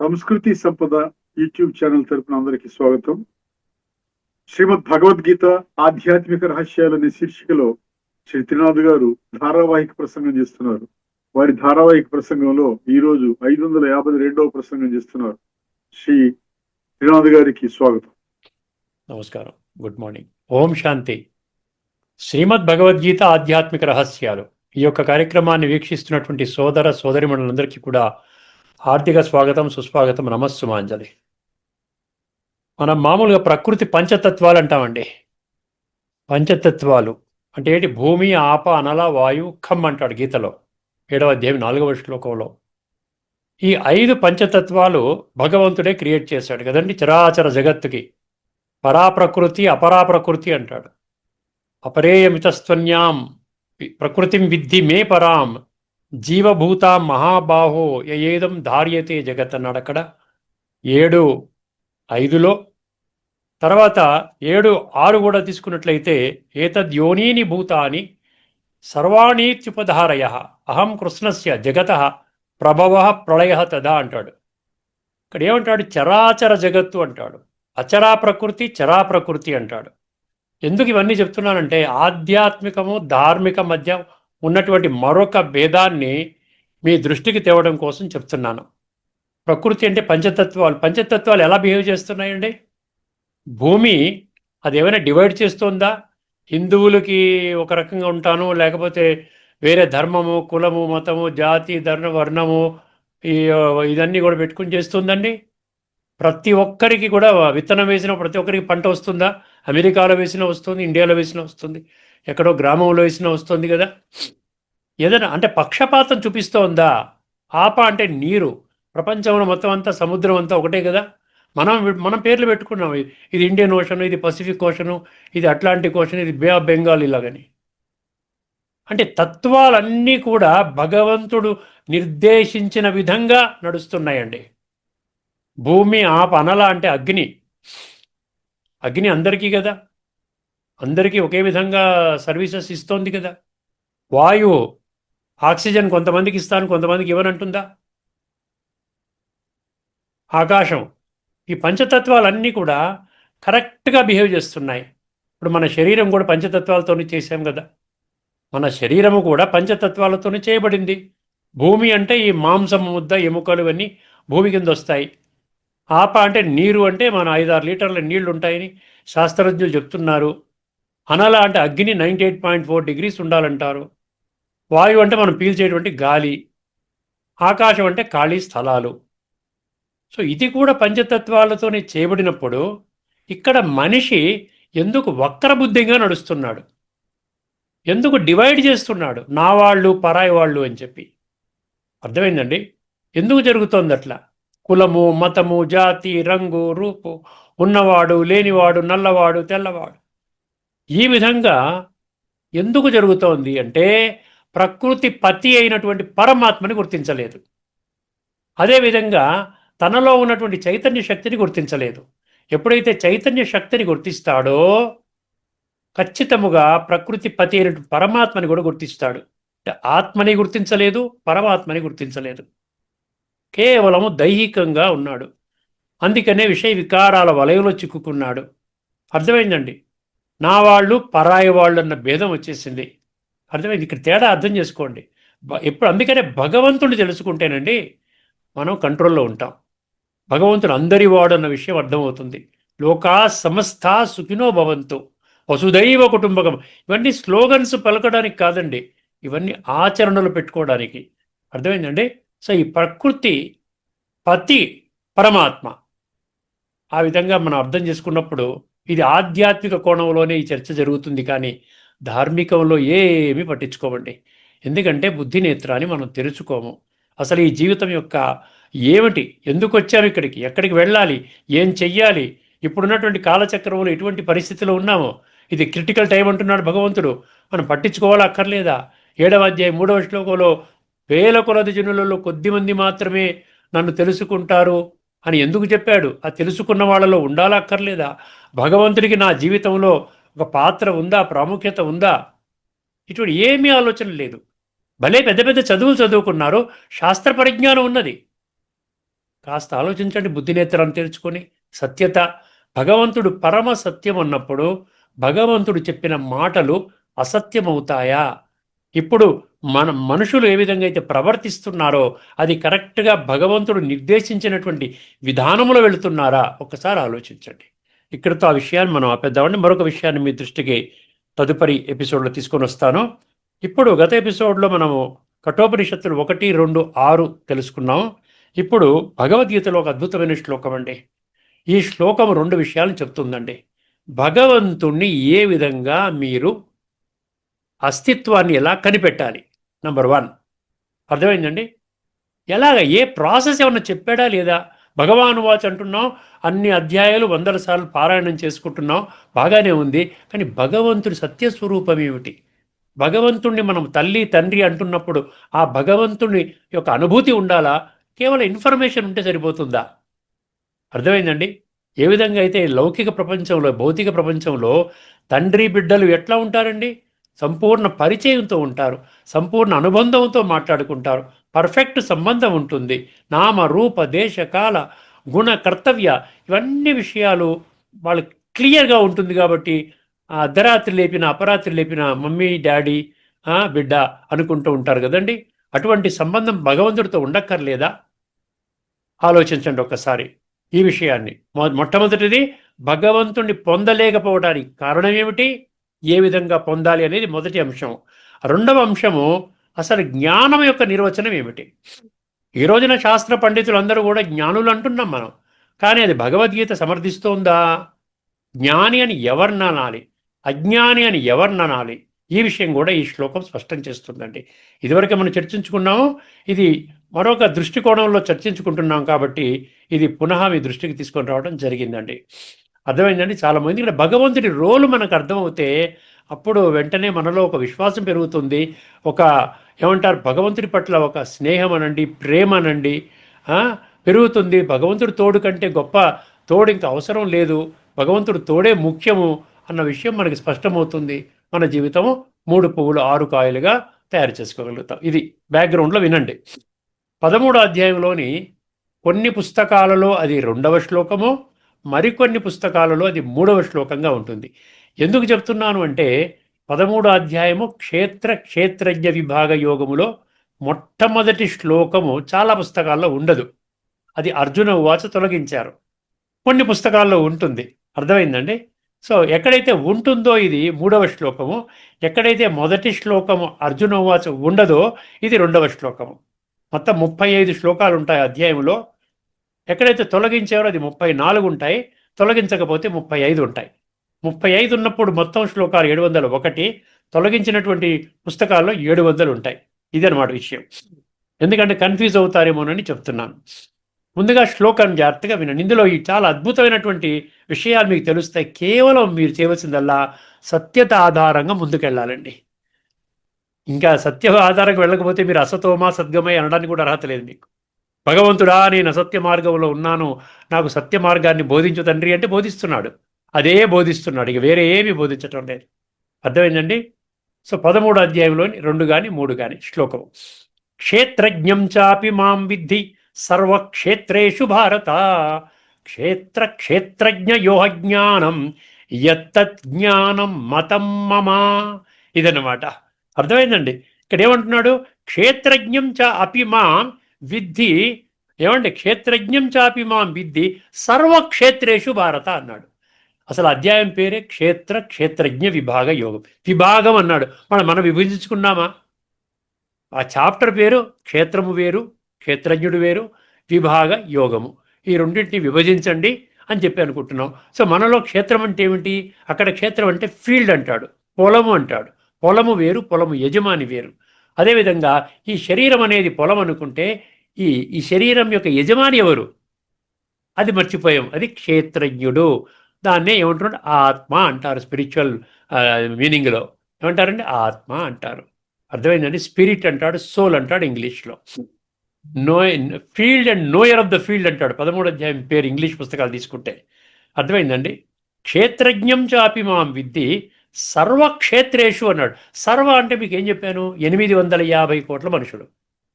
సంస్కృతి సంపద YouTube channel తరపున అందరికీ స్వాగతం. శ్రీమద్ భగవద్గీత ఆధ్యాత్మిక రహస్యాలు అనే శీర్షికలో శ్రీ త్రినాథ్ గారు ధారావాహిక ప్రసంగం చేస్తున్నారు. వారి ధారావాహిక ప్రసంగంలో ఈ రోజు 552వ ప్రసంగం చేస్తున్నారు. శ్రీ త్రినాథ్ గారికి స్వాగతం. నమస్కారం, గుడ్ మార్నింగ్, ఓం శాంతి. శ్రీమద్ భగవద్గీత ఆధ్యాత్మిక రహస్యాలు ఈ యొక్క కార్యక్రమాన్ని వీక్షిస్తున్నటువంటి సోదర సోదరిమణులందరికీ కూడా హార్దిక స్వాగతం, సుస్వాగతం, నమస్సుమాంజలి. మనం మామూలుగా ప్రకృతి పంచతత్వాలు అంటామండి. పంచతత్వాలు అంటే ఏంటి? భూమి, ఆప, అనల, వాయు, ఖమ్ అంటాడు గీతలో 7వ అధ్యాయం 4వ శ్లోకంలో. ఈ 5 పంచతత్వాలు భగవంతుడే క్రియేట్ చేశాడు కదండి చరాచర జగత్తుకి. పరాప్రకృతి, అపరాప్రకృతి అంటాడు. అపరేయమితస్త్వన్యాం ప్రకృతిం విద్ధి మే పరాం జీవభూతాం మహాబాహో యయేదం ధార్యతే జగత్ అన్నాడు అక్కడ 7:5లో. తర్వాత 7:6 కూడా తీసుకున్నట్లయితే ఏతద్యోనీని భూతాని సర్వాణీత్యుపధారయ అహం కృష్ణస్య జగత ప్రభవ ప్రళయ తదా అంటాడు. ఇక్కడ ఏమంటాడు? చరాచర జగత్తు అంటాడు. అచరా ప్రకృతి, చరా ప్రకృతి అంటాడు. ఎందుకు ఇవన్నీ చెప్తున్నానంటే ఆధ్యాత్మికము ధార్మిక మధ్య ఉన్నటువంటి మరొక భేదాన్ని మీ దృష్టికి తేవడం కోసం చెప్తున్నాను. ప్రకృతి అంటే పంచతత్వాలు. పంచతత్వాలు ఎలా బిహేవ్ చేస్తున్నాయండి? భూమి అది ఏమైనా డివైడ్ చేస్తుందా? హిందువులకి ఒక రకంగా ఉంటాను, లేకపోతే వేరే ధర్మము, కులము, మతము, జాతి, వర్ణము ఇదన్నీ కూడా పెట్టుకుని చేస్తుందండి. ప్రతి ఒక్కరికి కూడా విత్తనం వేసిన ప్రతి ఒక్కరికి పంట వస్తుందా? అమెరికాలో వేసినా వస్తుంది, ఇండియాలో వేసినా వస్తుంది, ఎక్కడో గ్రామంలో వేసినా వస్తుంది కదా. ఏదైనా అంటే పక్షపాతం చూపిస్తోందా? ఆప అంటే నీరు. ప్రపంచంలో మొత్తం అంతా సముద్రం అంతా ఒకటే కదా. మనం పేర్లు పెట్టుకున్నాం. ఇది ఇండియన్ ఓషను, ఇది పసిఫిక్ ఓషను, ఇది అట్లాంటిక్ ఓషన్, ఇది బే ఆఫ్ బెంగాల్ ఇలాగని. అంటే తత్వాలన్నీ కూడా భగవంతుడు నిర్దేశించిన విధంగా నడుస్తున్నాయండి. భూమి, ఆప, అనల అంటే అగ్ని. అగ్ని అందరికీ కదా, అందరికీ ఒకే విధంగా సర్వీసెస్ ఇస్తోంది కదా. వాయువు ఆక్సిజన్ కొంతమందికి ఇస్తాను, కొంతమందికి ఇవ్వనంటుందా? ఆకాశం. ఈ పంచతత్వాలన్నీ కూడా కరెక్ట్గా బిహేవ్ చేస్తున్నాయి. ఇప్పుడు మన శరీరం కూడా పంచతత్వాలతోనే చేసాం కదా. మన శరీరము కూడా పంచతత్వాలతోనే చేయబడింది. భూమి అంటే ఈ మాంసం ముద్ద, ఎముకలు ఇవన్నీ భూమి కింద వస్తాయి. ఆప అంటే నీరు, అంటే మన 5-6 లీటర్ల నీళ్లు ఉంటాయని శాస్త్రజ్ఞులు చెప్తున్నారు. అనల అంటే అగ్ని 98.4 degrees ఉండాలంటారు. వాయువు అంటే మనం పీల్చేటువంటి గాలి. ఆకాశం అంటే ఖాళీ స్థలాలు. సో ఇది కూడా పంచతత్వాలతోనే చేయబడినప్పుడు ఇక్కడ మనిషి ఎందుకు వక్రబుద్ధిగా నడుస్తున్నాడు? ఎందుకు డివైడ్ చేస్తున్నాడు? నా వాళ్ళు, పరాయి వాళ్ళు అని చెప్పి. అర్థమైందండి ఎందుకు జరుగుతోంది అట్లా? కులము, మతము, జాతి, రంగు, రూపు, ఉన్నవాడు, లేనివాడు, నల్లవాడు, తెల్లవాడు, ఈ విధంగా ఎందుకు జరుగుతోంది అంటే ప్రకృతి పతి అయినటువంటి పరమాత్మని గుర్తించలేదు. అదేవిధంగా తనలో ఉన్నటువంటి చైతన్య శక్తిని గుర్తించలేదు. ఎప్పుడైతే చైతన్య శక్తిని గుర్తిస్తాడో ఖచ్చితముగా ప్రకృతి పతి అయినటువంటి పరమాత్మని కూడా గుర్తిస్తాడు. ఆత్మని గుర్తించలేదు, పరమాత్మని గుర్తించలేదు. కేవలము దైహికంగా ఉన్నాడు. అందుకనే విషయ వికారాల వలయంలో చిక్కుకున్నాడు. అర్థమైందండి? నా వాళ్ళు, పరాయి వాళ్ళు అన్న భేదం వచ్చేసింది. అర్థమైంది? ఇక్కడ తేడా అర్థం చేసుకోండి. అందుకనే భగవంతుడిని తెలుసుకుంటేనండి మనం కంట్రోల్లో ఉంటాం. భగవంతుడు అందరి వాడు అన్న విషయం అర్థమవుతుంది. లోకా సమస్తా సుఖినో భవంతు వసుదైవ కుటుంబకం. ఇవన్నీ స్లోగన్స్ పలకడానికి కాదండి, ఇవన్నీ ఆచరణలు పెట్టుకోవడానికి. అర్థమైందండి? సో ఈ ప్రకృతి పతి పరమాత్మ ఆ విధంగా మనం అర్థం చేసుకున్నప్పుడు ఇది ఆధ్యాత్మిక కోణంలోనే ఈ చర్చ జరుగుతుంది, కానీ ధార్మికంలో ఏమీ పట్టించుకోమండి. ఎందుకంటే బుద్ధి నేత్రాన్ని మనం తెరుచుకోము. అసలు ఈ జీవితం యొక్క ఏమిటి, ఎందుకు వచ్చాము ఇక్కడికి, ఎక్కడికి వెళ్ళాలి, ఏం చెయ్యాలి, ఇప్పుడున్నటువంటి కాలచక్రంలో ఎటువంటి పరిస్థితిలో ఉన్నామో, ఇది క్రిటికల్ టైం అంటున్నాడు భగవంతుడు. మనం పట్టించుకోవాలా అక్కర్లేదా? 7వ అధ్యాయం 3వ శ్లోకంలో వేల కొలది జనులలో కొద్దిమంది మాత్రమే నన్ను తెలుసుకుంటారు అని ఎందుకు చెప్పాడు? ఆ తెలుసుకున్న వాళ్ళలో ఉండాలా అక్కర్లేదా? భగవంతుడికి నా జీవితంలో ఒక పాత్ర ఉందా, ప్రాముఖ్యత ఉందా? ఇటువంటి ఏమీ ఆలోచన లేదు. భలే పెద్ద పెద్ద చదువులు చదువుకున్నారు, శాస్త్ర పరిజ్ఞానం ఉన్నది, కాస్త ఆలోచించండి, బుద్ధినేత్రాన్ని తెరుచుకొని. సత్యత, భగవంతుడు పరమ సత్యం అన్నప్పుడు భగవంతుడు చెప్పిన మాటలు అసత్యమవుతాయా? ఇప్పుడు మనుషులు ఏ విధంగా అయితే ప్రవర్తిస్తున్నారో అది కరెక్ట్గా భగవంతుడు నిర్దేశించినటువంటి విధానంలో వెళుతున్నారా? ఒక్కసారి ఆలోచించండి. ఇక్కడితో ఆ విషయాన్ని మనం ఆపేద్దామండి. మరొక విషయాన్ని మీ దృష్టికి తదుపరి ఎపిసోడ్లో తీసుకొని వస్తాను. ఇప్పుడు గత ఎపిసోడ్లో మనము కఠోపనిషత్తులు 1, 2, 6 తెలుసుకున్నాం. ఇప్పుడు భగవద్గీతలో ఒక అద్భుతమైన శ్లోకం అండి. ఈ శ్లోకం 2 విషయాలను చెప్తుందండి. భగవంతుణ్ణి ఏ విధంగా మీరు అస్తిత్వాన్ని ఎలా కనిపెట్టాలి, నంబర్ 1. అర్థమైందండి? ఎలాగ, ఏ ప్రాసెస్ ఏమన్నా చెప్పాడా లేదా? భగవాను వాచ్ అంటున్నాం, అన్ని అధ్యాయాలు 100 సార్లు పారాయణం చేసుకుంటున్నాం, బాగానే ఉంది. కానీ భగవంతుడి సత్యస్వరూపం ఏమిటి? భగవంతుణ్ణి మనం తల్లి తండ్రి అంటున్నప్పుడు ఆ భగవంతుని యొక్క అనుభూతి ఉండాలా? కేవలం ఇన్ఫర్మేషన్ ఉంటే సరిపోతుందా? అర్థమైందండి? ఏ విధంగా అయితే లౌకిక ప్రపంచంలో, భౌతిక ప్రపంచంలో తండ్రి బిడ్డలు ఎట్లా ఉంటారండి? సంపూర్ణ పరిచయంతో ఉంటారు, సంపూర్ణ అనుబంధంతో మాట్లాడుకుంటారు, పర్ఫెక్ట్ సంబంధం ఉంటుంది. నామ రూప దేశ కాల గుణ కర్తవ్య ఇవన్నీ విషయాలు వాళ్ళు క్లియర్గా ఉంటుంది. కాబట్టి అర్ధరాత్రి లేపిన అపరాత్రి లేపిన మమ్మీ డాడీ బిడ్డ అనుకుంటూ ఉంటారు కదండి. అటువంటి సంబంధం భగవంతుడితో ఉండక్కర్లేదా? ఆలోచించండి ఒక్కసారి ఈ విషయాన్ని. మొట్టమొదటిది, భగవంతుణ్ణి పొందలేకపోవడానికి కారణం ఏమిటి, ఏ విధంగా పొందాలి అనేది మొదటి అంశం. రెండవ అంశము, అసలు జ్ఞానం యొక్క నిర్వచనం ఏమిటి? ఈ రోజున శాస్త్ర పండితులు అందరూ కూడా జ్ఞానులు అంటున్నాం మనం, కానీ అది భగవద్గీత సమర్థిస్తోందా? జ్ఞాని అని ఎవరిననాలి, అజ్ఞాని అని ఎవరిననాలి, ఈ విషయం కూడా ఈ శ్లోకం స్పష్టం చేస్తుందండి. ఇదివరకు మనం చర్చించుకున్నాము, ఇది మరొక దృష్టికోణంలో చర్చించుకుంటున్నాం కాబట్టి ఇది పునః మీ దృష్టికి తీసుకొని రావడం జరిగిందండి. అర్థమైందండి? చాలామంది ఇక్కడ భగవంతుడి రోలు మనకు అర్థమవుతే అప్పుడు వెంటనే మనలో ఒక విశ్వాసం పెరుగుతుంది, ఒక ఏమంటారు భగవంతుడి పట్ల ఒక స్నేహం అనండి, ప్రేమ అనండి పెరుగుతుంది. భగవంతుడి తోడు కంటే గొప్ప తోడు ఇంకా అవసరం లేదు, భగవంతుడు తోడే ముఖ్యము అన్న విషయం మనకి స్పష్టమవుతుంది. మన జీవితము 3 పువ్వులు 6 కాయలుగా తయారు చేసుకోగలుగుతాం. ఇది బ్యాక్గ్రౌండ్లో వినండి. 13వ అధ్యాయంలోని కొన్ని పుస్తకాలలో అది 2వ శ్లోకము, మరికొన్ని పుస్తకాలలో అది 3వ శ్లోకంగా ఉంటుంది. ఎందుకు చెప్తున్నాను అంటే 13వ అధ్యాయము క్షేత్రజ్ఞ విభాగ యోగములో మొట్టమొదటి శ్లోకము చాలా పుస్తకాల్లో ఉండదు. అది అర్జున ఉవాచ తొలగించారు. కొన్ని పుస్తకాల్లో ఉంటుంది. అర్థమైందండి? సో ఎక్కడైతే ఉంటుందో ఇది 3వ శ్లోకము, ఎక్కడైతే మొదటి శ్లోకము అర్జున ఉవాచ ఉండదో ఇది 2వ శ్లోకము. మొత్తం 35 శ్లోకాలు ఉంటాయి అధ్యాయంలో. ఎక్కడైతే తొలగించారో అది 34 ఉంటాయి, తొలగించకపోతే 35 ఉంటాయి. 35 ఉన్నప్పుడు మొత్తం శ్లోకాలు 701, తొలగించినటువంటి పుస్తకాల్లో 700 ఉంటాయి. ఇదన్నమాట విషయం. ఎందుకంటే కన్ఫ్యూజ్ అవుతారేమోనని చెప్తున్నాను. ముందుగా శ్లోకాన్ని జాగ్రత్తగా వినండి. ఇందులో ఈ చాలా అద్భుతమైనటువంటి విషయాలు మీకు తెలుస్తాయి. కేవలం మీరు చేయవలసిందల్లా సత్యత ఆధారంగా ముందుకెళ్ళాలండి. ఇంకా సత్య ఆధారంగా వెళ్ళకపోతే మీరు అసతోమా సద్గమయ అనడానికి కూడా అర్హత లేదు మీకు. భగవంతుడా నేను అసత్య మార్గంలో ఉన్నాను, నాకు సత్య మార్గాన్ని బోధించు తండ్రి అంటే బోధిస్తున్నాడు, అదే బోధిస్తున్నాడు, ఇక వేరే ఏమీ బోధించటం లేదు. అర్థమైందండి? సో 13వ అధ్యాయంలోని 2 కానీ 3 కానీ శ్లోకము. క్షేత్రజ్ఞం చాపి మాం విద్ధి సర్వక్షేత్రేషు భారత క్షేత్రజ్ఞయోహ జ్ఞానం యత్తత్ జ్ఞానం మతం మమ. ఇదన్నమాట. అర్థమైందండి? ఇక్కడ ఏమంటున్నాడు? క్షేత్రజ్ఞం చ అపి మాం విద్ధి, ఏమండి క్షేత్రజ్ఞం చాపి మాం విద్ధి సర్వక్షేత్రేషు భారత అన్నాడు. అసలు అధ్యాయం పేరే క్షేత్రజ్ఞ విభాగ యోగం. విభాగం అన్నాడు. మనం విభజించుకున్నామా? ఆ చాప్టర్ పేరు క్షేత్రము వేరు, క్షేత్రజ్ఞుడు వేరు, విభాగ యోగము, ఈ రెండింటిని విభజించండి అని చెప్పి అనుకుంటున్నాం. సో మనలో క్షేత్రం అంటే ఏమిటి? అక్కడ క్షేత్రం అంటే ఫీల్డ్ అంటాడు, పొలము అంటాడు. పొలము వేరు, పొలము యజమాని వేరు. అదేవిధంగా ఈ శరీరం అనేది పొలం అనుకుంటే ఈ శరీరం యొక్క యజమాని ఎవరు? అది మర్చిపోయాం. అది క్షేత్రజ్ఞుడు. దాన్నే ఏమంటున్నాడు? ఆత్మ అంటారు. స్పిరిచువల్ మీనింగ్లో ఏమంటారండి? ఆత్మ అంటారు. అర్థమైందండి? స్పిరిట్ అంటాడు, సోల్ అంటాడు ఇంగ్లీష్లో. Field and knower of the field అంటాడు 13వ అధ్యాయం పేరు ఇంగ్లీష్ పుస్తకాలు తీసుకుంటే. అర్థమైందండి? క్షేత్రజ్ఞం చాపి మాం విద్ధి సర్వక్షేత్రేషు అన్నాడు. సర్వ అంటే మీకు ఏం చెప్పాను? 850 కోట్ల మనుషులు.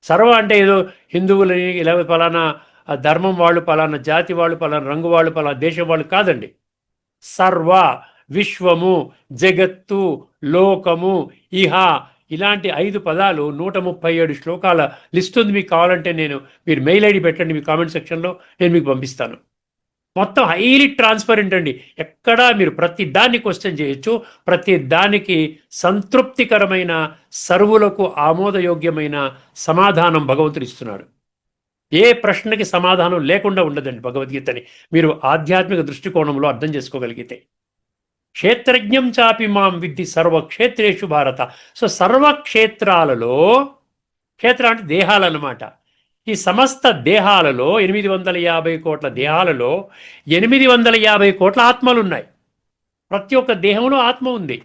సర్వ అంటే ఏదో హిందువులని ఇలా ఫలానా ఆ ధర్మం వాళ్ళు, పలానా జాతి వాళ్ళు, పలానా రంగు వాళ్ళు, పలానా దేశం వాళ్ళు కాదండి. సర్వ, విశ్వము, జగత్తు, లోకము, ఇహ, ఇలాంటి 5 పదాలు 137 శ్లోకాల లిస్ట్ ఉంది. మీకు కావాలంటే మీరు మెయిల్ ఐడి పెట్టండి మీ కామెంట్ సెక్షన్లో, నేను మీకు పంపిస్తాను. మొత్తం హైలీ ట్రాన్స్పరెంట్ అండి. ఎక్కడా మీరు ప్రతి దాన్ని క్వశ్చన్ చేయొచ్చు. ప్రతి దానికి సంతృప్తికరమైన, సర్వులకు ఆమోదయోగ్యమైన సమాధానం భగవంతుడు ఇస్తున్నాడు. ఏ ప్రశ్నకి సమాధానం లేకుండా ఉండదండి భగవద్గీతని మీరు ఆధ్యాత్మిక దృష్టికోణంలో అర్థం చేసుకోగలిగితే. క్షేత్రజ్ఞం చాపి మాం విద్ధి సర్వక్షేత్రేషు భారత. సో సర్వక్షేత్రాలలో, క్షేత్రం అంటే దేహాలన్నమాట. ఈ సమస్త దేహాలలో 850 కోట్ల దేహాలలో 850 కోట్ల ఆత్మలు ఉన్నాయి. ప్రతి ఒక్క దేహంలో ఆత్మ ఉంది.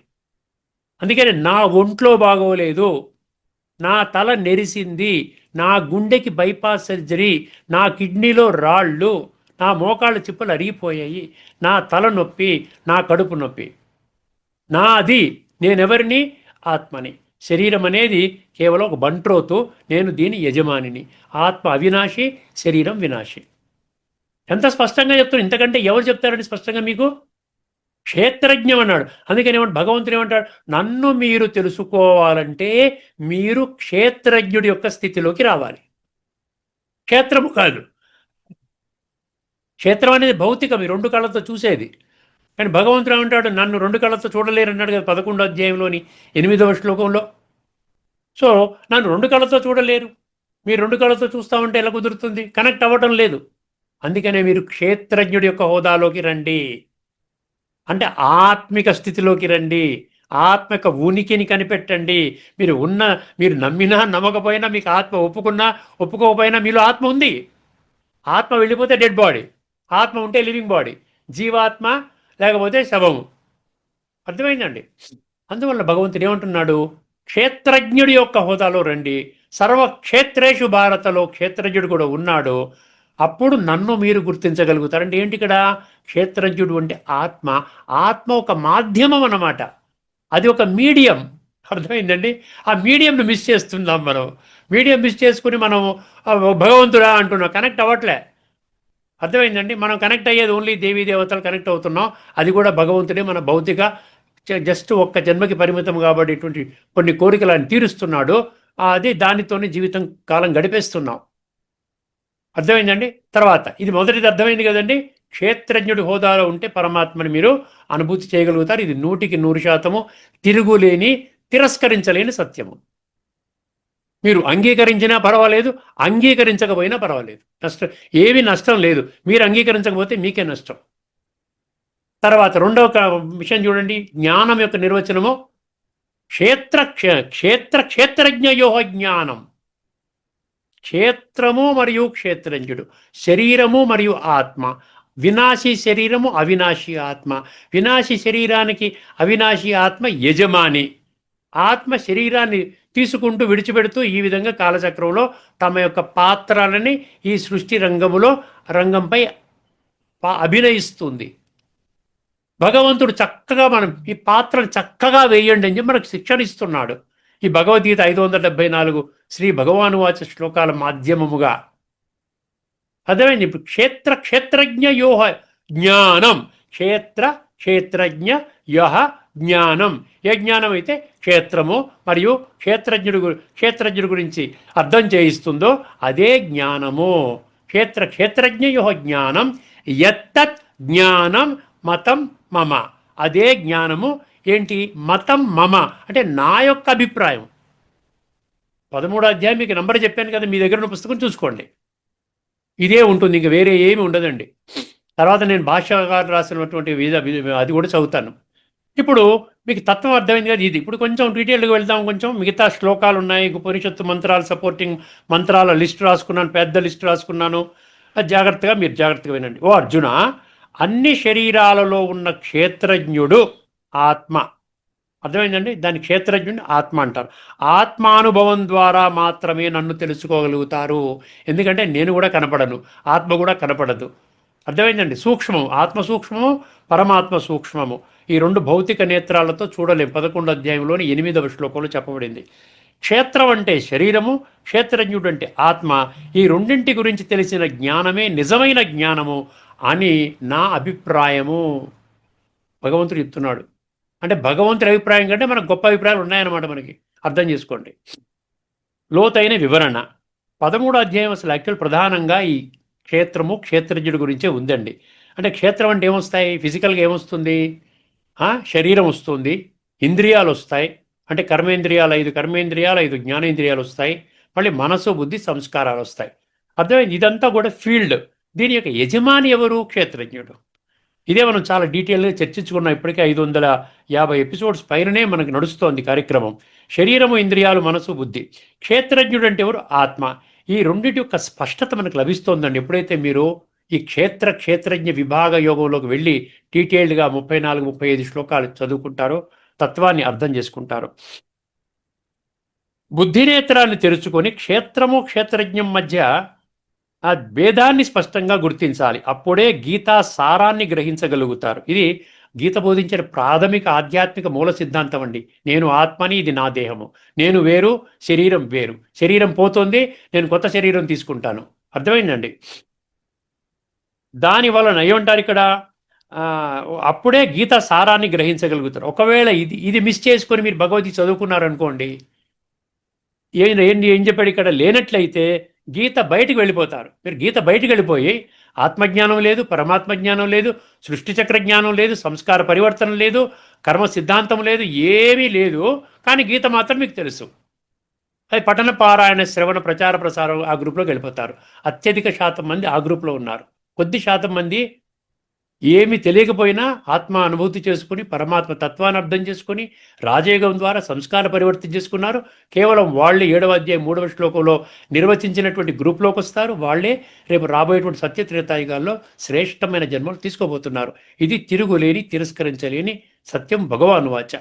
అందుకని నా ఒంట్లో బాగోలేదు, నా తల నెరిసింది, నా గుండెకి బైపాస్ సర్జరీ, నా కిడ్నీలో రాళ్ళు, నా మోకాళ్ళ చిప్పలు అరిగిపోయాయి, నా తల నొప్పి, నా కడుపు నొప్పి, నాది, నేనెవరిని? ఆత్మని. శరీరం అనేది కేవలం ఒక బంట్రోతు, నేను దీని యజమానిని. ఆత్మ అవినాశి, శరీరం వినాశి. ఎంత స్పష్టంగా చెప్తాను. ఇంతకంటే ఎవరు చెప్తారండి స్పష్టంగా మీకు? క్షేత్రజ్ఞం అన్నాడు. అందుకని భగవంతుడు ఏమంటాడు? నన్ను మీరు తెలుసుకోవాలంటే మీరు క్షేత్రజ్ఞుడి యొక్క స్థితిలోకి రావాలి. క్షేత్రము కాదు. క్షేత్రం అనేది భౌతికం, ఈ 2 కళ్ళతో చూసేది. కానీ భగవంతుడు ఏమంటాడు? నన్ను 2 కళ్ళతో చూడలేరు అన్నాడు కదా 11వ అధ్యాయంలోని 8వ శ్లోకంలో. సో నన్ను 2 కళ్ళతో చూడలేరు. మీరు 2 కళ్ళతో చూస్తామంటే ఎలా కుదురుతుంది? కనెక్ట్ అవ్వటం లేదు. అందుకనే మీరు క్షేత్రజ్ఞుడి యొక్క హోదాలోకి రండి. అంటే ఆత్మిక స్థితిలోకి రండి. ఆత్మిక ఉనికిని కనిపెట్టండి. మీరు నమ్మినా నమ్మకపోయినా, మీకు ఆత్మ ఒప్పుకున్నా ఒప్పుకోకపోయినా మీలో ఆత్మ ఉంది. ఆత్మ వెళ్ళిపోతే డెడ్ బాడీ, ఆత్మ ఉంటే లివింగ్ బాడీ. జీవాత్మ లేకపోతే శవము. అర్థమైందండి? అందువల్ల భగవంతుడు ఏమంటున్నాడు? క్షేత్రజ్ఞుడి యొక్క హోదాలో రండి. సర్వక్షేత్రేషు భారతలో క్షేత్రజ్ఞుడు కూడా ఉన్నాడు. అప్పుడు నన్ను మీరు గుర్తించగలుగుతారంటే ఏంటి ఇక్కడ? క్షేత్రజ్ఞుడు అంటే ఆత్మ. ఆత్మ ఒక మాధ్యమం అన్నమాట. అది ఒక మీడియం. అర్థమైందండి? ఆ మీడియంను మిస్ చేస్తున్నాం మనం. మీడియం మిస్ చేసుకుని మనం భగవంతుడా అంటున్నాం, కనెక్ట్ అవ్వట్లే. అర్థమైందండి? మనం కనెక్ట్ అయ్యేది ఓన్లీ దేవీ దేవతలు కనెక్ట్ అవుతున్నాం. అది కూడా భగవంతుడే మన భౌతిక జస్ట్ ఒక్క జన్మకి పరిమితం కాబట్టి ఇటువంటి కొన్ని కోరికలను తీరుస్తున్నాడు. అది దానితోనే జీవితం కాలం గడిపేస్తున్నాం. అర్థమైందండి? తర్వాత ఇది మొదటిది అర్థమైంది కదండి. క్షేత్రజ్ఞుడి హోదాలో ఉంటే పరమాత్మని మీరు అనుభూతి చేయగలుగుతారు. ఇది 100% తిరుగులేని, తిరస్కరించలేని సత్యము. మీరు అంగీకరించినా పర్వాలేదు, అంగీకరించకపోయినా పర్వాలేదు. ఏమీ నష్టం లేదు. మీరు అంగీకరించకపోతే మీకే నష్టం. తర్వాత రెండవ విషయం చూడండి. జ్ఞానం యొక్క నిర్వచనము క్షేత్రజ్ఞయో జ్ఞానం. క్షేత్రము మరియు క్షేత్రజ్ఞుడు, శరీరము మరియు ఆత్మ. వినాశీ శరీరము, అవినాశీ ఆత్మ. వినాశీ శరీరానికి అవినాశీ ఆత్మ యజమాని. ఆత్మ శరీరాన్ని తీసుకుంటూ విడిచిపెడుతూ ఈ విధంగా కాలచక్రంలో తమ యొక్క పాత్రలని ఈ సృష్టి రంగంపై అభినయిస్తుంది. భగవంతుడు చక్కగా మనం ఈ పాత్రను చక్కగా వేయండి అని చెప్పి మనకు శిక్షణ ఇస్తున్నాడు. ఈ భగవద్గీత 574 శ్రీ భగవానువాచ శ్లోకాల మాధ్యమముగా. అర్థమైంది? ఇప్పుడు క్షేత్రజ్ఞ యోహ జ్ఞానం. క్షేత్రజ్ఞ యహ జ్ఞానం. ఏ జ్ఞానం అయితే క్షేత్రము మరియు క్షేత్రజ్ఞుడి గురించి అర్థం చేయిస్తుందో అదే జ్ఞానము. క్షేత్రజ్ఞ యోహ జ్ఞానం యత్తత్ జ్ఞానం మతం మమ. అదే జ్ఞానము. ఏంటి? మతం మమ అంటే నా యొక్క అభిప్రాయం. 13వ అధ్యాయం మీకు నంబర్ చెప్పాను కదా, మీ దగ్గర ఉన్న పుస్తకం చూసుకోండి. ఇదే ఉంటుంది, ఇంక వేరే ఏమి ఉండదండి. తర్వాత నేను భాష్యకారు రాసినటువంటి అది కూడా చదువుతాను. ఇప్పుడు మీకు తత్వం అర్థమైంది కదా. ఇది ఇప్పుడు కొంచెం డీటెయిల్గా వెళ్దాం. కొంచెం మిగతా శ్లోకాలు ఉన్నాయి, ఉపనిషత్తు మంత్రాలు, సపోర్టింగ్ మంత్రాల లిస్ట్ రాసుకున్నాను, పెద్ద లిస్ట్ రాసుకున్నాను. అది జాగ్రత్తగా వినండి. ఓ అర్జున, అన్ని శరీరాలలో ఉన్న క్షేత్రజ్ఞుడు ఆత్మ. అర్థమైందండి? దాని క్షేత్రజ్ఞుడిని ఆత్మ అంటారు. ఆత్మానుభవం ద్వారా మాత్రమే నన్ను తెలుసుకోగలుగుతారు. ఎందుకంటే నేను కూడా కనపడను, ఆత్మ కూడా కనపడదు. అర్థమైందండి? సూక్ష్మము, ఆత్మ సూక్ష్మము, పరమాత్మ సూక్ష్మము. ఈ 2 భౌతిక నేత్రాలతో చూడలేం. 11వ అధ్యాయంలోని 8వ శ్లోకంలో చెప్పబడింది. క్షేత్రం అంటే శరీరము, క్షేత్రజ్ఞుడు అంటే ఆత్మ. ఈ రెండింటి గురించి తెలిసిన జ్ఞానమే నిజమైన జ్ఞానము అని నా అభిప్రాయము. భగవంతుడు చెప్తున్నాడు. అంటే భగవంతుడి అభిప్రాయం కంటే మనకు గొప్ప అభిప్రాయాలు ఉన్నాయన్నమాట. మనకి అర్థం చేసుకోండి. లోతైన వివరణ 13వ అధ్యాయం అసలు యాక్చువల్ ప్రధానంగా ఈ క్షేత్రము, క్షేత్రజ్ఞుడి గురించే ఉందండి. అంటే క్షేత్రం అంటే ఏమొస్తాయి? ఫిజికల్గా ఏమొస్తుంది? శరీరం వస్తుంది, ఇంద్రియాలు వస్తాయి, అంటే కర్మేంద్రియాలు 5 కర్మేంద్రియాలు, 5 జ్ఞానేంద్రియాలు వస్తాయి, మళ్ళీ మనసు, బుద్ధి, సంస్కారాలు వస్తాయి. అర్థమైంది? ఇదంతా కూడా ఫీల్డ్. దీని యొక్క యజమాని ఎవరు? క్షేత్రజ్ఞుడు. ఇదే మనం చాలా డీటెయిల్గా చర్చించుకున్నాం. ఇప్పటికే 550 ఎపిసోడ్స్ పైననే మనకు నడుస్తోంది కార్యక్రమం. శరీరము, ఇంద్రియాలు, మనసు, బుద్ధి. క్షేత్రజ్ఞుడు అంటే ఎవరు? ఆత్మ. ఈ రెండింటి యొక్క స్పష్టత మనకు లభిస్తోందండి ఎప్పుడైతే మీరు ఈ క్షేత్రజ్ఞ విభాగ యోగంలోకి వెళ్ళి డీటెయిల్డ్గా 34, 35 శ్లోకాలు చదువుకుంటారో, తత్వాన్ని అర్థం చేసుకుంటారు. బుద్ధినేత్రాన్ని తెరుచుకొని క్షేత్రము, క్షేత్రజ్ఞం మధ్య ఆ భేదాన్ని స్పష్టంగా గుర్తించాలి. అప్పుడే గీతా సారాన్ని గ్రహించగలుగుతారు. ఇది గీత బోధించిన ప్రాథమిక ఆధ్యాత్మిక మూల సిద్ధాంతం అండి. నేను ఆత్మని, ఇది నా దేహము. నేను వేరు, శరీరం వేరు. శరీరం పోతుంది, నేను కొత్త శరీరం తీసుకుంటాను. అర్థమైందండి? దాని వలన ఏమంటారు ఇక్కడ? అప్పుడే గీత సారాన్ని గ్రహించగలుగుతారు. ఒకవేళ ఇది మిస్ చేసుకొని మీరు భగవద్గీత చదువుకున్నారనుకోండి, ఏం చెప్పాడు ఇక్కడ? లేనట్లయితే గీత బయటికి వెళ్ళిపోతారు. మీరు గీత బయటికి వెళ్ళిపోయి ఆత్మజ్ఞానం లేదు, పరమాత్మ జ్ఞానం లేదు, సృష్టి చక్ర జ్ఞానం లేదు, సంస్కార పరివర్తన లేదు, కర్మ సిద్ధాంతం లేదు, ఏమీ లేదు. కానీ గీత మాత్రం మీకు తెలుసు. అది పఠన, పారాయణ, శ్రవణ, ప్రచార, ప్రసారం ఆ గ్రూప్లోకి వెళ్ళిపోతారు. అత్యధిక శాతం మంది ఆ గ్రూప్లో ఉన్నారు. కొద్ది శాతం మంది ఏమి తెలియకపోయినా ఆత్మ అనుభూతి చేసుకుని, పరమాత్మ తత్వాన్ని అర్థం చేసుకుని, రాజయోగం ద్వారా సంస్కార పరివర్తన చేసుకున్నారు. కేవలం వాళ్ళే 7వ అధ్యాయం 3వ శ్లోకంలో నిర్వచించినటువంటి గ్రూప్లోకి వస్తారు. వాళ్ళే రేపు రాబోయేటువంటి సత్యత్రేతాయుగాల్లో శ్రేష్టమైన జన్మలు తీసుకోబోతున్నారు. ఇది తిరుగులేని, తిరస్కరించలేని సత్యం. భగవాను వాచ.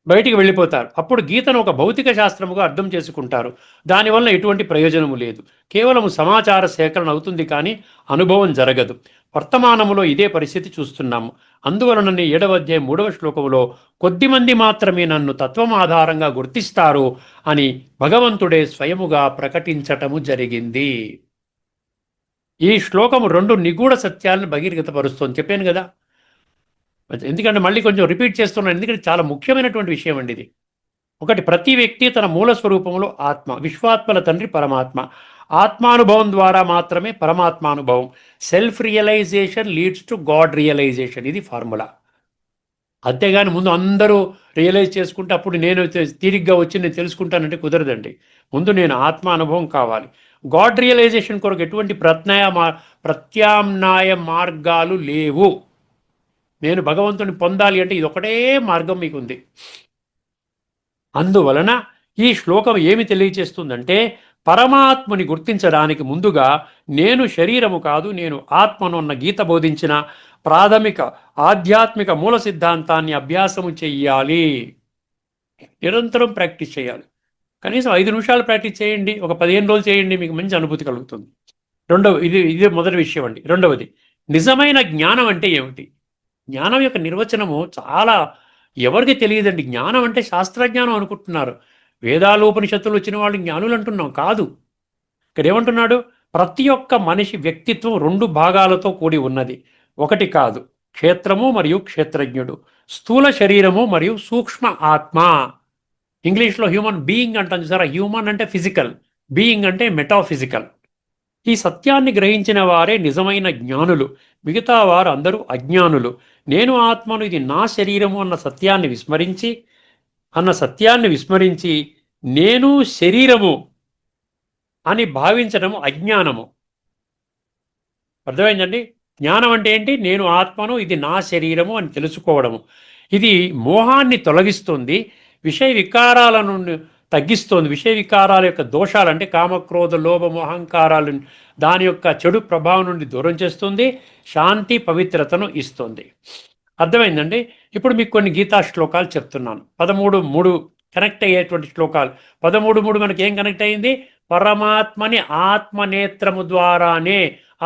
బయటికి వెళ్ళిపోతారు. అప్పుడు గీతను ఒక భౌతిక శాస్త్రముగా అర్థం చేసుకుంటారు. దానివల్ల ఎటువంటి ప్రయోజనము లేదు. కేవలం సమాచార సేకరణ అవుతుంది, కానీ అనుభవం జరగదు. వర్తమానములో ఇదే పరిస్థితి చూస్తున్నాము. అందువలననే 7వ అధ్యాయం 3వ శ్లోకంలో కొద్దిమంది మాత్రమే నన్ను తత్వం ఆధారంగా గుర్తిస్తారు అని భగవంతుడే స్వయముగా ప్రకటించటము జరిగింది. ఈ శ్లోకము 2 నిగూఢ సత్యాలను బహిర్గతపరుస్తోంది. చెప్పాను కదా. ఎందుకంటే మళ్ళీ కొంచెం రిపీట్ చేస్తున్నాను, ఎందుకంటే చాలా ముఖ్యమైనటువంటి విషయం అండి ఇది. ఒకటి, ప్రతి వ్యక్తి తన మూల స్వరూపంలో ఆత్మ. విశ్వాత్మల తండ్రి పరమాత్మ. ఆత్మానుభవం ద్వారా మాత్రమే పరమాత్మానుభవం. Self realization leads to god realization. ఇది ఫార్ములా. అంతేగాని ముందు అందరూ రియలైజ్ చేసుకుంటే అప్పుడు నేను తీరిగ్గా వచ్చి నేను తెలుసుకుంటానంటే కుదరదండి. ముందు నేను ఆత్మ అనుభవం కావాలి. గాడ్ రియలైజేషన్ కొరకు ఎటువంటి ప్రత్యామ్నాయ మార్గాలు లేవు. నేను భగవంతుని పొందాలి అంటే ఇది ఒకటే మార్గం మీకు ఉంది. అందువలన ఈ శ్లోకం ఏమి తెలియచేస్తుందంటే, పరమాత్మని గుర్తించడానికి ముందుగా నేను శరీరము కాదు, నేను ఆత్మను అన్న గీత బోధించిన ప్రాథమిక ఆధ్యాత్మిక మూల సిద్ధాంతాన్ని అభ్యాసము చెయ్యాలి. నిరంతరం ప్రాక్టీస్ చేయాలి. కనీసం 5 నిమిషాలు ప్రాక్టీస్ చేయండి, ఒక 15 రోజులు చేయండి, మీకు మంచి అనుభూతి కలుగుతుంది. ఇది మొదటి విషయం అండి. రెండవది, నిజమైన జ్ఞానం అంటే ఏమిటి? జ్ఞానం యొక్క నిర్వచనము చాలా ఎవరికి తెలియదండి. జ్ఞానం అంటే శాస్త్రజ్ఞానం అనుకుంటున్నారు. వేదాలు, ఉపనిషత్తులు వచ్చిన వాళ్ళు జ్ఞానులు అంటున్నాం. కాదు. ఇక్కడ ఏమంటున్నాడు? ప్రతి ఒక్క మనిషి వ్యక్తిత్వం 2 భాగాలతో కూడి ఉన్నది. ఒకటి కాదు, క్షేత్రము మరియు క్షేత్రజ్ఞుడు, స్థూల శరీరము మరియు సూక్ష్మ ఆత్మ. ఇంగ్లీష్లో హ్యూమన్ బీయింగ్ అంటాం చూసారా. హ్యూమన్ అంటే ఫిజికల్, బీయింగ్ అంటే మెటాఫిజికల్. ఈ సత్యాన్ని గ్రహించిన వారే నిజమైన జ్ఞానులు. మిగతా వారు అందరూ అజ్ఞానులు. నేను ఆత్మను, ఇది నా శరీరము అన్న సత్యాన్ని విస్మరించి నేను శరీరము అని భావించడము అజ్ఞానము. అర్థమైందండి? జ్ఞానం అంటే ఏంటి? నేను ఆత్మను, ఇది నా శరీరము అని తెలుసుకోవడము. ఇది మోహాన్ని తొలగిస్తుంది, విషయ వికారాలను తగ్గిస్తోంది. విషయ వికారాల యొక్క దోషాలు అంటే కామక్రోధ లోభము అహంకారాలు, దాని యొక్క చెడు ప్రభావం నుండి దూరం చేస్తుంది, శాంతి పవిత్రతను ఇస్తుంది. అర్థమైందండి? ఇప్పుడు మీకు కొన్ని గీతా శ్లోకాలు చెప్తున్నాను. 13:3 కనెక్ట్ అయ్యేటువంటి శ్లోకాలు. 13:3 మనకి ఏం కనెక్ట్ అయింది? పరమాత్మని ఆత్మనేత్రము ద్వారానే,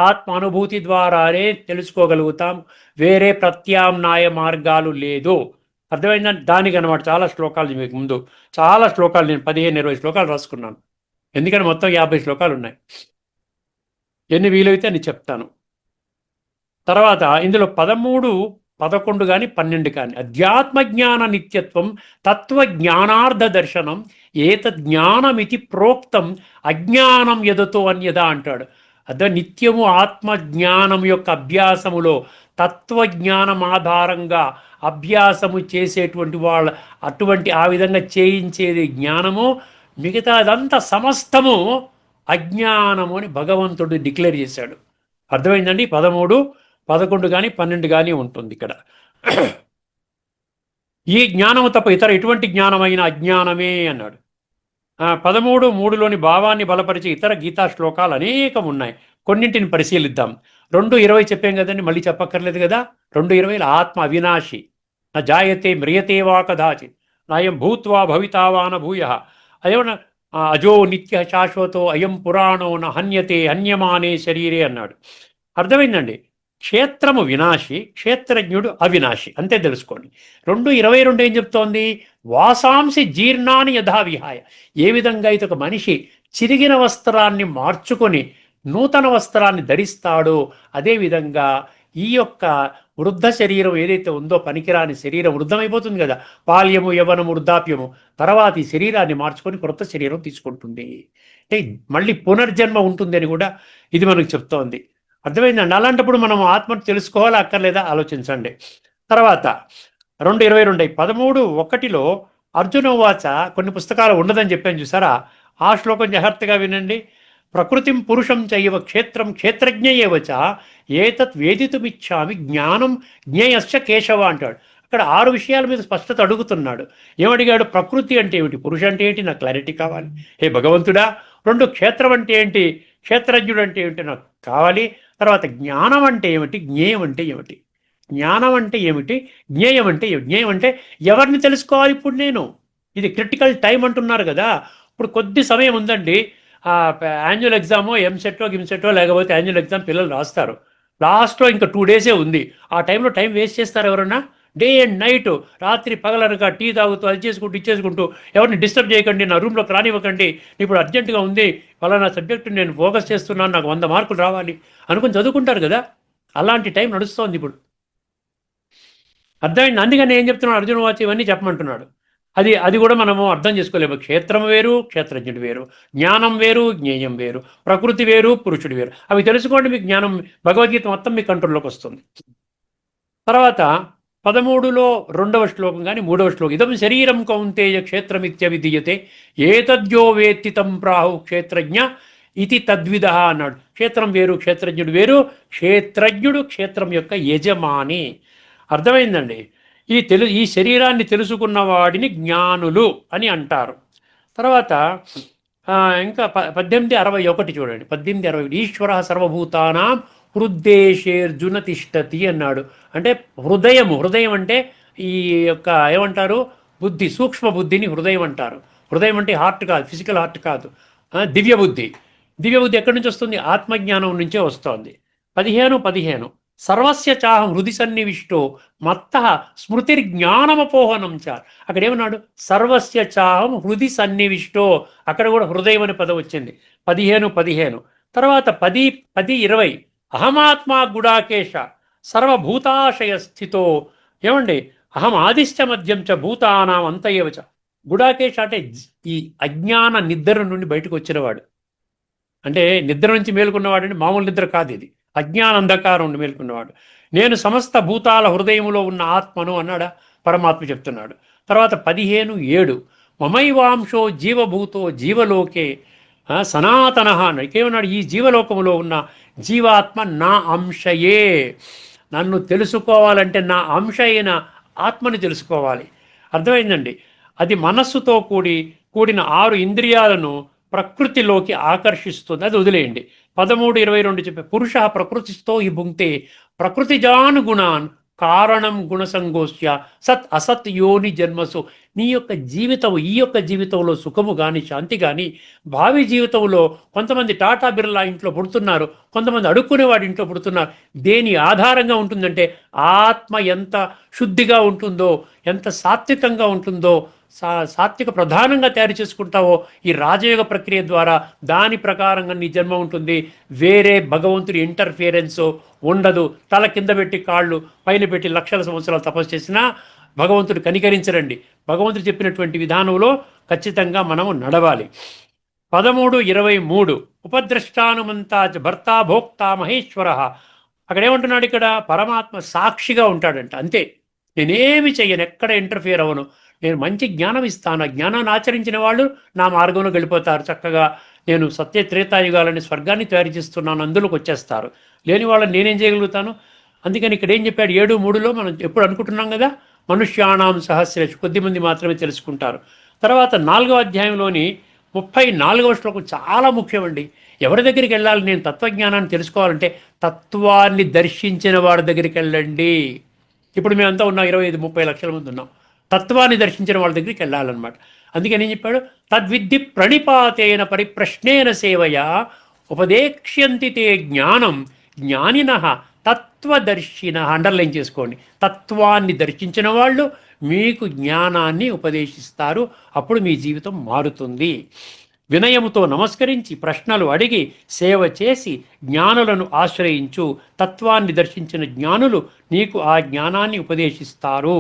ఆత్మ అనుభూతి ద్వారానే తెలుసుకోగలుగుతాం. వేరే ప్రత్యామ్నాయ మార్గాలు లేదు. అర్థమైందా? దానికి అనమాట చాలా శ్లోకాలు మీకు ముందు చాలా శ్లోకాలు నేను 15-20 శ్లోకాలు రాసుకున్నాను. ఎందుకంటే మొత్తం 50 శ్లోకాలు ఉన్నాయి. ఎన్ని వీలైతే అని చెప్తాను. తర్వాత ఇందులో 13, 11 కానీ 12 కానీ అధ్యాత్మ జ్ఞాన నిత్యత్వం తత్వజ్ఞానార్థ దర్శనం ఏతజ్ఞానమితి ప్రోక్తం అజ్ఞానం ఎదతో అన్యదా అంటాడు. అదే నిత్యము ఆత్మజ్ఞానం యొక్క అభ్యాసములో తత్వజ్ఞానం ఆధారంగా అభ్యాసము చేసేటువంటి వాళ్ళ అటువంటి ఆ విధంగా చేయించేది జ్ఞానము, మిగతా అదంతా సమస్తము అజ్ఞానము అని భగవంతుడు డిక్లేర్ చేశాడు. అర్థమైందండి? 13, 11 కానీ 12 కానీ ఉంటుంది ఇక్కడ. ఈ జ్ఞానము తప్ప ఇతర ఎటువంటి జ్ఞానమైన అజ్ఞానమే అన్నాడు. 13:3లోని భావాన్ని బలపరిచే ఇతర గీతా శ్లోకాలు అనేకం ఉన్నాయి. కొన్నింటిని పరిశీలిద్దాం. 2:20 చెప్పాం కదండి, మళ్ళీ చెప్పక్కర్లేదు కదా. 2:20 ఆత్మ అవినాశి న జాయతే మ్రియతే వా కదాచిత్ నాయం భూత్వా భవితావాన భూయ అదేమన్నా అజో నిత్య శాశ్వతో అయం పురాణో న హన్యతే హన్యమానే శరీరే అన్నాడు. అర్థమైందండి? క్షేత్రము వినాశి, క్షేత్రజ్ఞుడు అవినాశి, అంతే తెలుసుకోండి. 2:22 ఏం చెప్తోంది? వాసాంసి జీర్ణాన్ని యథా విహాయ. ఏ విధంగా అయితే ఒక మనిషి చిరిగిన వస్త్రాన్ని మార్చుకొని నూతన వస్త్రాన్ని ధరిస్తాడో అదేవిధంగా ఈ యొక్క వృద్ధ శరీరం ఏదైతే ఉందో, పనికిరాని శరీరం వృద్ధమైపోతుంది కదా, బాల్యము యవ్వనము వృద్ధాప్యము, తర్వాత ఈ శరీరాన్ని మార్చుకొని క్రొత్త శరీరం తీసుకుంటుంది. అంటే మళ్ళీ పునర్జన్మ ఉంటుంది అని కూడా ఇది మనకు చెప్తోంది. అర్థమైందండి? అలాంటప్పుడు మనం ఆత్మను తెలుసుకోవాలా అక్కర్లేదా ఆలోచించండి. తర్వాత 2:22 13:1లో అర్జునోవాచ కొన్ని పుస్తకాలు ఉండదని చెప్పాను చూసారా, ఆ శ్లోకం జాగ్రత్తగా వినండి. ప్రకృతిం పురుషం చైవ క్షేత్రం క్షేత్రజ్ఞయేవచ ఏతత్ వేదితుమిచ్చామి జ్ఞానం జ్ఞేయస్య కేశవ అంటాడు. అక్కడ 6 విషయాల మీద స్పష్టత అడుగుతున్నాడు. ఏమడిగాడు? ప్రకృతి అంటే ఏమిటి, పురుష అంటే ఏంటి, నాకు క్లారిటీ కావాలి హే భగవంతుడా. 2 క్షేత్రం అంటే ఏంటి, క్షేత్రజ్ఞుడు అంటే ఏమిటి నాకు కావాలి. తర్వాత జ్ఞానం అంటే ఏమిటి, జ్ఞేయం అంటే ఏమిటి, జ్ఞానం అంటే ఏమిటి, జ్ఞేయం అంటే ఏమిటి. జ్ఞేయం అంటే ఎవరిని తెలుసుకోవాలి ఇప్పుడు నేను, ఇది క్రిటికల్ టైం అంటున్నారు కదా. ఇప్పుడు కొద్ది సమయం ఉందండి. యాన్యువల్ ఎగ్జామో ఎంసెట్టో గిమ్సెట్టో లేకపోతే యాన్యువల్ ఎగ్జామ్ పిల్లలు రాస్తారు. లాస్ట్లో ఇంకా 2 డేసే ఉంది. ఆ టైంలో టైం వేస్ట్ చేస్తారు ఎవరన్నా? డే అండ్ నైట్, రాత్రి పగలనక టీ తాగుతూ అది చేసుకుంటూ ఇచ్చేసుకుంటూ ఎవరిని డిస్టర్బ్ చేయకండి, నా రూమ్లోకి రానివ్వకండి, ఇప్పుడు అర్జెంటుగా ఉంది ఫలానా సబ్జెక్టు నేను ఫోకస్ చేస్తున్నాను, నాకు 100 మార్కులు రావాలి అనుకుని చదువుకుంటారు కదా. అలాంటి టైం నడుస్తోంది ఇప్పుడు. అర్థమైంది? అందుకని ఏం చెప్తున్నాడు అర్జున వాచి ఇవన్నీ చెప్పమంటున్నాడు. అది కూడా మనము అర్థం చేసుకోలేము. క్షేత్రం వేరు, క్షేత్రజ్ఞుడు వేరు, జ్ఞానం వేరు, జ్ఞేయం వేరు, ప్రకృతి వేరు, పురుషుడు వేరు. అవి తెలుసుకోండి, మీకు జ్ఞానం భగవద్గీత మొత్తం మీ కంట్రోల్లోకి వస్తుంది. తర్వాత 13లో 2వ శ్లోకం కానీ 3వ శ్లోకం, ఇదం శరీరం కౌంతేయ క్షేత్రమిత్య విధీయతే ఏతద్యో వేత్తి తం ప్రాహు క్షేత్రజ్ఞ ఇది తద్విధ అన్నాడు. క్షేత్రం వేరు, క్షేత్రజ్ఞుడు వేరు. క్షేత్రజ్ఞుడు క్షేత్రం యొక్క యజమాని. అర్థమైందండి? ఈ శరీరాన్ని తెలుసుకున్న వాడిని జ్ఞానులు అని అంటారు. తర్వాత ఇంకా 18:61 చూడండి. 18:61 ఈశ్వర సర్వభూతానాం హృద్దేశేర్జున తిష్టతి అన్నాడు. అంటే హృదయం అంటే ఈ యొక్క ఏమంటారు, బుద్ధి, సూక్ష్మ బుద్ధిని హృదయం అంటారు. హృదయం అంటే హార్ట్ కాదు, ఫిజికల్ హార్ట్ కాదు, దివ్య బుద్ధి. దివ్య బుద్ధి ఎక్కడి నుంచి వస్తుంది? ఆత్మజ్ఞానం నుంచే వస్తుంది. 15 సర్వస్య చాహం హృది సన్నివిష్టో మత్త స్మృతిర్జ్ఞానమపోహనం చ. అక్కడ ఏమన్నాడు? సర్వస్య చాహం హృది సన్నివిష్టో, అక్కడ కూడా హృదయం అనే పదం వచ్చింది. 15 తర్వాత 10:20 అహమాత్మా గుడాకేశ సర్వభూతాశయ స్థితో. ఏమండి? అహం ఆదిశ్చ మధ్యం చ భూతానాం అంతయేవచ. గుడాకేశ అంటే ఈ అజ్ఞాన నిద్ర నుండి బయటకు వచ్చినవాడు. అంటే నిద్ర నుంచి మేలుకున్నవాడు అంటే మామూలు నిద్ర కాదు, ఇది అజ్ఞాన అంధకారం నుండి మేలుకున్నవాడు. నేను సమస్త భూతాల హృదయంలో ఉన్న ఆత్మను అన్నాడా పరమాత్మ చెప్తున్నాడు. తర్వాత 15:7 మమైవాంశో జీవభూతో జీవలోకే సనాతన అన్నాడు. ఇంకేమన్నాడు? ఈ జీవలోకములో ఉన్న జీవాత్మ నా అంశయే. నన్ను తెలుసుకోవాలంటే నా అంశ అయిన ఆత్మని తెలుసుకోవాలి. అర్థమైందండి? అది మనస్సుతో కూడిన 6 ఇంద్రియాలను ప్రకృతిలోకి ఆకర్షిస్తుంది. అది వదిలేయండి. 13:22 చెప్పే పురుష ప్రకృతితో ఈ భుంక్తే ప్రకృతిజానుగుణాన్ కారణం గుణసంగోస్య సత్ అసత్ యోని జన్మసు. నీ యొక్క జీవితం, ఈ యొక్క జీవితంలో సుఖము కానీ శాంతి కానీ, భావి జీవితంలో కొంతమంది టాటా బిర్లా ఇంట్లో పుడుతున్నారు, కొంతమంది అడుక్కునేవాడి ఇంట్లో పుడుతున్నారు. దేని ఆధారంగా ఉంటుందంటే ఆత్మ ఎంత శుద్ధిగా ఉంటుందో, ఎంత సాత్వికంగా ఉంటుందో, సాత్విక ప్రధానంగా తయారు చేసుకుంటావో ఈ రాజయోగ ప్రక్రియ ద్వారా దాని ప్రకారంగా నీ జన్మ ఉంటుంది. వేరే భగవంతుడి ఇంటర్ఫియరెన్సో ఉండదు. తల కింద పెట్టి కాళ్ళు పైన పెట్టి లక్షల సంవత్సరాలు తపస్సు చేసినా భగవంతుడు కనికరించరండి. భగవంతుడు చెప్పినటువంటి విధానంలో ఖచ్చితంగా మనము నడవాలి. 13:23 ఉపద్రష్టానుమంతా భర్త భోక్త మహేశ్వర. అక్కడ ఏమంటున్నాడు? ఇక్కడ పరమాత్మ సాక్షిగా ఉంటాడంట. అంతే, నేనేమి చెయ్యను, ఎక్కడ ఇంటర్ఫియర్ అవ్వను, నేను మంచి జ్ఞానం ఇస్తాను. ఆ జ్ఞానాన్ని ఆచరించిన వాళ్ళు నా మార్గంలో వెళ్ళిపోతారు. చక్కగా నేను సత్య త్రేతాయుగాలని స్వర్గాన్ని తయారు చేస్తున్నాను, అందులోకి వచ్చేస్తారు. లేని వాళ్ళని నేనేం చేయగలుగుతాను? అందుకని ఇక్కడ ఏం చెప్పాడు? 7:3లో మనం ఎప్పుడు అనుకుంటున్నాం కదా, మనుష్యాణం సహస్రేషు, కొద్దిమంది మాత్రమే తెలుసుకుంటారు. తర్వాత 4వ అధ్యాయంలోని 34వ శ్లోకం చాలా ముఖ్యమండి. ఎవరి దగ్గరికి వెళ్ళాలి? నేను తత్వజ్ఞానాన్ని తెలుసుకోవాలంటే తత్వాన్ని దర్శించిన వాడి దగ్గరికి వెళ్ళండి. ఇప్పుడు మేమంతా ఉన్నాం, 25-30 లక్షల మంది ఉన్నాం. తత్వాన్ని దర్శించిన వాళ్ళ దగ్గరికి వెళ్ళాలన్నమాట. అందుకని ఏం చెప్పాడు? తద్విద్ధి ప్రణిపాతేన పరిప్రశ్నేన సేవయా ఉపదేక్ష్యంతి తే జ్ఞానం జ్ఞానిన తత్వదర్శిన. అండర్లైన్ చేసుకోండి. తత్వాన్ని దర్శించిన వాళ్ళు మీకు జ్ఞానాన్ని ఉపదేశిస్తారు. అప్పుడు మీ జీవితం మారుతుంది. వినయముతో నమస్కరించి ప్రశ్నలు అడిగి సేవ చేసి జ్ఞానులను ఆశ్రయించు. తత్వాన్ని దర్శించిన జ్ఞానులు నీకు ఆ జ్ఞానాన్ని ఉపదేశిస్తారు.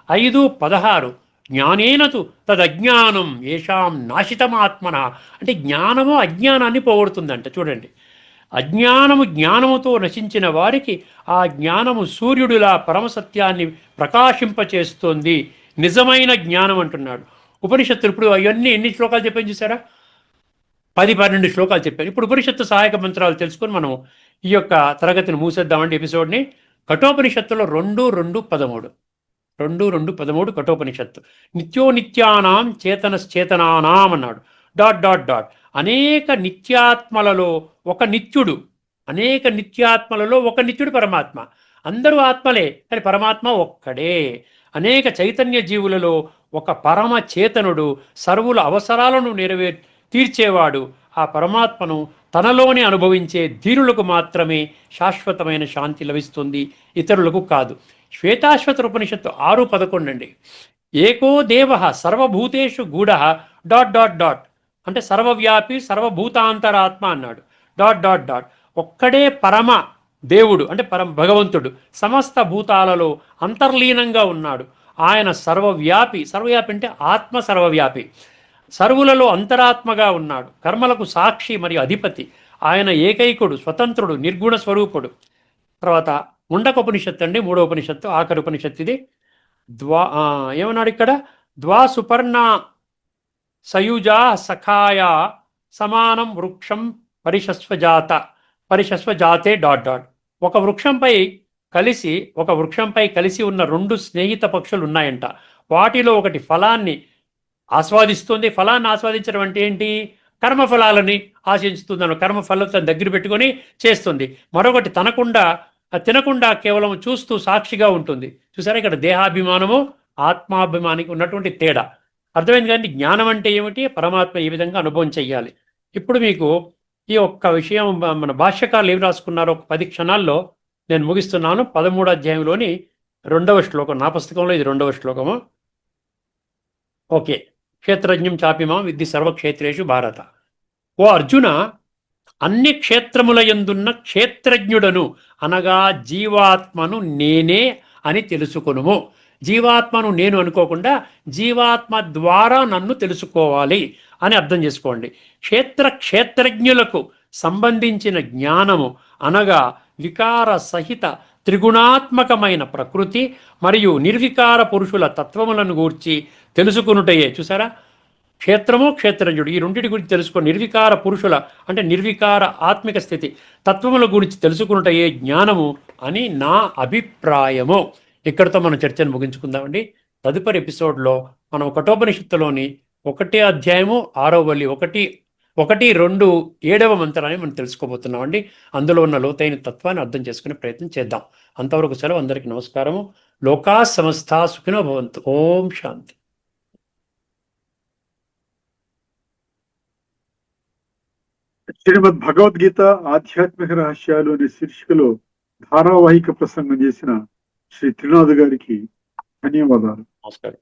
5:16 జ్ఞానేనతు తదజ్ఞానం ఏషాం నాశితమాత్మన. అంటే జ్ఞానము అజ్ఞానాన్ని పోగొడుతుందంట. చూడండి, అజ్ఞానము జ్ఞానముతో నశించిన వారికి ఆ జ్ఞానము సూర్యుడిలా పరమసత్యాన్ని ప్రకాశింపచేస్తోంది. నిజమైన జ్ఞానం అంటున్నాడు. ఉపనిషత్తులు ఇప్పుడు అవన్నీ ఎన్ని శ్లోకాలు చెప్పాను చూసారా? 10-12 శ్లోకాలు చెప్పాను. ఇప్పుడు ఉపనిషత్తు సహాయక మంత్రాలు తెలుసుకొని మనం ఈ యొక్క తరగతిని మూసేద్దామండి, ఎపిసోడ్ని. కఠోపనిషత్తులో 2:2-13 2:2-13 కఠోపనిషత్తు. నిత్యో నిత్యానాం చేతనశ్చేతనానాం అన్నాడు. Dot dot dot. అనేక నిత్యాత్మలలో ఒక నిత్యుడు, అనేక నిత్యాత్మలలో ఒక నిత్యుడు పరమాత్మ. అందరూ ఆత్మలే, కానీ పరమాత్మ ఒక్కడే. అనేక చైతన్య జీవులలో ఒక పరమ చేతనుడు, సర్వుల అవసరాలను తీర్చేవాడు. ఆ పరమాత్మను తనలోనే అనుభవించే ధీరులకు మాత్రమే శాశ్వతమైన శాంతి లభిస్తుంది, ఇతరులకు కాదు. శ్వేతాశ్వత ఉపనిషత్తు 6:11 అండి. ఏకో దేవ సర్వభూతేషు గూఢ డాట్ డాట్ డాట్. అంటే సర్వవ్యాపి సర్వభూతాంతరాత్మ అన్నాడు. Dot dot dot. ఒక్కడే పరమ దేవుడు, అంటే పరమ భగవంతుడు సమస్త భూతాలలో అంతర్లీనంగా ఉన్నాడు. ఆయన సర్వవ్యాపి. సర్వవ్యాపి అంటే ఆత్మ సర్వవ్యాపి. సర్వులలో అంతరాత్మగా ఉన్నాడు. కర్మలకు సాక్షి మరియు అధిపతి. ఆయన ఏకైకుడు, స్వతంత్రుడు, నిర్గుణ స్వరూపుడు. తర్వాత ముండకోపనిషత్తు అండి, 3వ ఉపనిషత్తు, ఆఖరి ఉపనిషత్తు ఇది. ఏమన్నాడు ఇక్కడ? ద్వా సుపర్ణ సయుజా సఖాయ సమానం వృక్షం పరిశస్వజాతే డాట్ డాట్. ఒక వృక్షంపై కలిసి ఉన్న 2 స్నేహిత పక్షులు ఉన్నాయంట. వాటిలో ఒకటి ఫలాన్ని ఆస్వాదిస్తుంది. ఫలాన్ని ఆస్వాదించడం అంటే ఏంటి? కర్మఫలాలని ఆశిస్తుంది. కర్మఫలం తన దగ్గర పెట్టుకొని చేస్తుంది. మరొకటి తినకుండా కేవలం చూస్తూ సాక్షిగా ఉంటుంది. చూసారా ఇక్కడ దేహాభిమానము ఆత్మాభిమానికి ఉన్నటువంటి తేడా అర్థమైంది. కానీ జ్ఞానం అంటే ఏమిటి? పరమాత్మ ఈ విధంగా అనుభవం చెయ్యాలి. ఇప్పుడు మీకు ఈ ఒక్క విషయం మన భాష్యకారులు ఏమి రాసుకున్నారో 10 క్షణాల్లో నేను ముగిస్తున్నాను. 13వ అధ్యాయంలోని 2వ శ్లోకం. నా పుస్తకంలో ఇది 2వ శ్లోకము. ఓకే. క్షేత్రజ్ఞం చాపిమాం విద్ధి సర్వక్షేత్రేషు భారత. ఓ అర్జున, అన్ని క్షేత్రముల యందున్న క్షేత్రజ్ఞుడను అనగా జీవాత్మను నేనే అని తెలుసుకొనుము. జీవాత్మను నేను అనుకోకుండా జీవాత్మ ద్వారా నన్ను తెలుసుకోవాలి అని అర్థం చేసుకోండి. క్షేత్రజ్ఞులకు సంబంధించిన జ్ఞానము అనగా వికార సహిత త్రిగుణాత్మకమైన ప్రకృతి మరియు నిర్వికార పురుషుల తత్వములను గూర్చి తెలుసుకునుటయే. చూసారా, క్షేత్రము క్షేత్రజ్ఞుడు ఈ రెండింటి గురించి తెలుసుకో. నిర్వికార పురుషుల అంటే నిర్వికార ఆత్మిక స్థితి తత్వముల గురించి తెలుసుకున్నటయే జ్ఞానము అని నా అభిప్రాయము. ఇక్కడితో మనం చర్చను ముగించుకుందామండి. తదుపరి ఎపిసోడ్లో మనం కఠోపనిషత్తులోని 1వ అధ్యాయము 6వ వల్లి 1 7వ మంత్రాన్ని మనం తెలుసుకోబోతున్నామండి. అందులో ఉన్న లోతైన తత్వాన్ని అర్థం చేసుకునే ప్రయత్నం చేద్దాం. అంతవరకు సెలవు. అందరికీ నమస్కారము. లోకా సమస్త సుఖినో భవంతు. ఓం శాంతి. శ్రీమద్ భగవద్గీత ఆధ్యాత్మిక రహస్యాలు అనే శీర్షికలో ధారావాహిక ప్రసంగం చేసిన శ్రీ త్రినాథ్ గారికి ధన్యవాదాలు. నమస్కారం.